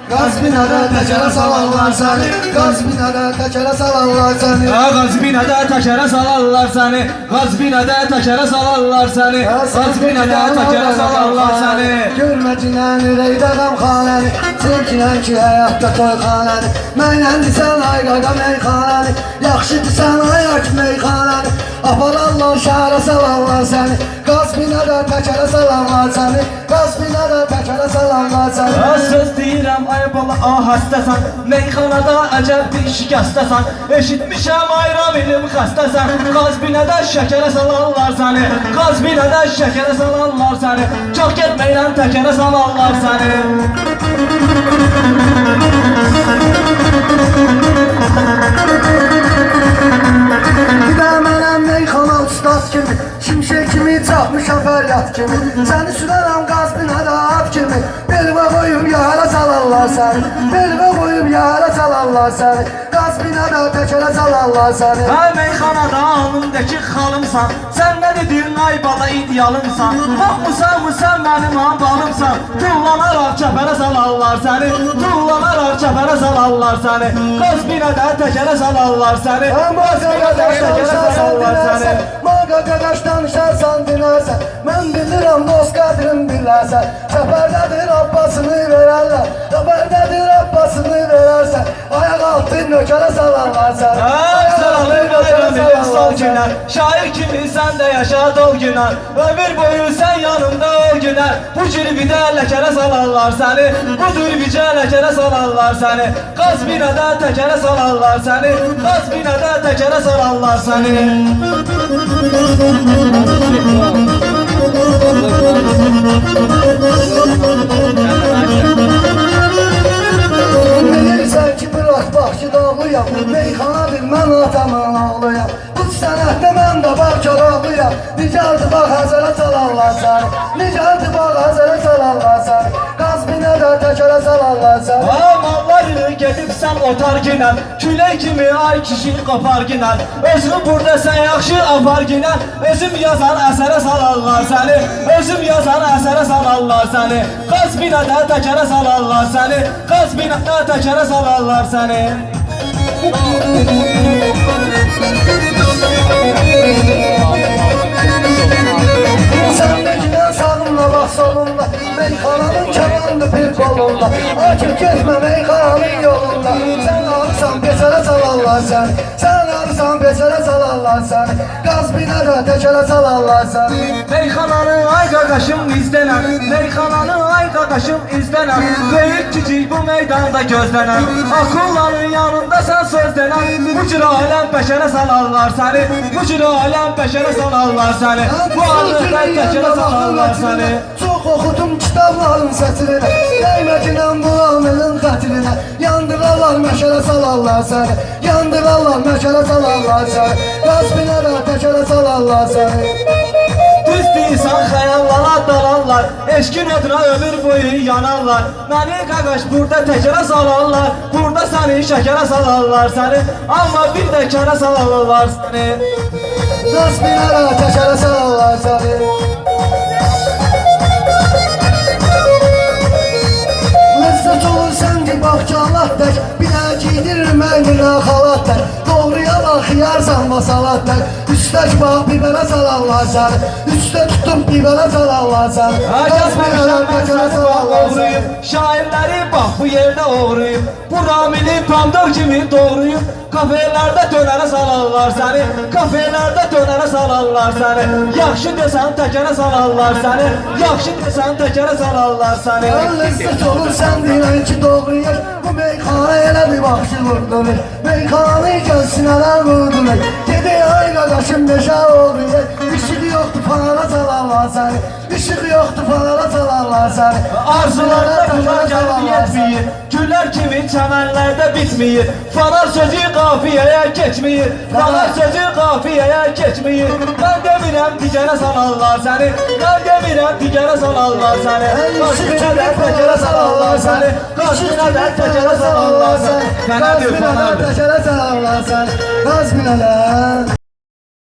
Qazbinədə təkərə salarlar səni, Qazbinədə təkərə salarlar səni. Qazbinədə təkərə salarlar səni, Qazbinədə təkərə salarlar səni, Qazbinədə təkərə salarlar səni. Görməcinən ürəkdə qəmxanəni, sevginən ki həyatda toyxanəni. Mənləndirsən ay qaqa meyxanəni, yaxşıdırsan ay ak meyxanəni. Apararlar şəhərə salarlar səni, Qazbinədə təkərə salarlar səni, Qazbinədə təkərə salarlar səni. Söz deyirəm ay bala ahəstəsən, meyxanada əcəb bir şikəstəsən. Eşitmişəm ayram ilim xəstəsən, Qazbinədə şəkərə salarlar səni, Qazbinədə şəkərə salarlar səni. Çox getməklə təkərə salarlar səni. Bir də mənəm meyxana ustad kimi, şimşək kimi çapmışam fəryat kimi. Səni sürərəm Qazbinədə at kimi, belvə qoyub yara salarlar səni, belvə qoyub yara salarlar səni, Qazbinədə təkərə salarlar səni. Hər meyxanada alnımdakı xalımsan, sən nə dedin ay bala idealımsan. Baxmısan sən mənim balımsan, tullanaraq çəpərə salarlar səni, tullanaraq çəpərə salarlar səni. Qazbinədə təkərə salarlar səni, Qazbinədə təkərə salarlar səni. Maqa qaqaş danışarsan dinərsən, mən bilirəm dost qədrin bilərsən. Səpərdədir Abbasını verərlər, səpərdədir Abbasını verərsən. Ayaq altı nökərə salarlar səni, Sağlıq ayramıyla sol günər, şair kimi sən də yaşa dol günər. Ömür boyu sən yanımda ol günər, bu cürbidə ləkərə salarlar səni, bu cürbidə ləkərə salarlar səni. Qazbinədə təkərə salarlar səni, Qazbinədə təkərə salarlar səni. Bilirsən ki bırak bax ki dağlıyam, meyxanadır mən atamın ağlıyam. Bu sənətdə mən də bax körağlıyam, Nicərdir bax Həzərə salarlar səni, Nicərdir bax Həzərə salarlar səni, Qazbinədə təkərə salarlar səni. Amallar gedib sən otar ginən, külək kimi ay kişi qopar ginən. Özünü burada sən yaxşı apar ginən, özüm yazan əsərə salarlar səni, özüm yazan əsərə salarlar səni. Qazbinədə təkərə salarlar səni, Qazbinədə təkərə salarlar səni. Səndəkindən sağımla bax solumla, meyxananın kəmandı bir qolunda. Akif getmə meyxananın yolunda, sən arısan beçərə salarlar səni, sən arısan beçərə salarlar səni, Qazbinədə təkərə salarlar səni. Meyxananın ay qaqaşım izlənən, meyxananın ay qaqaşım izlənən. Böyük küçük bu meydanda gözlənən, Akullanın yanında sən sözlənən. Bu cür aləm bəşərə salarlar səni, bu cür aləm bəşərə salarlar səni. Bu alıqda təkərə salarlar səni. Çox oxudum kitabların səsirinə, dəyməcinən bu amelin xətrinə. Yandırarlar məşərə salarlar səni, yandırarlar məşərə salarlar səni, Qazbinədə təkərə salarlar səni. Düz deyirsən xəyallara dalarlar, eşkin ödünə ömür boyu yanarlar. Məni qaqaş burada təkərə salarlar, burada səni şəkərə salarlar səni, amma bir də kərə salarlar səni. Qazbinədə təkərə salarlar səni. Ləzzət olur sən ki bax ki Allah tək, bir də giydirir mənimlə xalat tək. Doğruya bax xiyarsan masalat tək, üstək bax bibərə salarlar səni, üstə tutub bibərə salarlar səni, Qazbinədə təkərə salarlar səni. Şairləri bax bu yerdə oğruyub, bu Ramili Pandor kimi doğruyub. Kafelərdə dönərə salarlar səni, kafelərdə dönərə salarlar səni. Yaxşı desən təkərə salarlar səni, yaxşı desən təkərə salarlar səni. Ləzzət olur sən deyən ki doğruyur, bu meyxana elə bir baxşı vurdurur, meyxanı gəlsinələr vurdurur. Gedək ay qaqaşım neşə oğruyur, işıq yoxdur fanara salarlar səni, işıq yoxdur fanara salarlar səni. Arzularda bunlar gəlib yetməyir, güllər kimi çəmənlərdə bitməyir. Fanar sözü qafiyəyə keçməyir, fanar sözü qafiyəyə keçməyir. Mən demirəm digərə salarlar səni, mən demirəm digərə salarlar səni. Qazbinədə təkərə salarlar səni, Qazbinədə təkərə salarlar səni. Qazbinədə təkərə salarlar səni, Qazbinədə.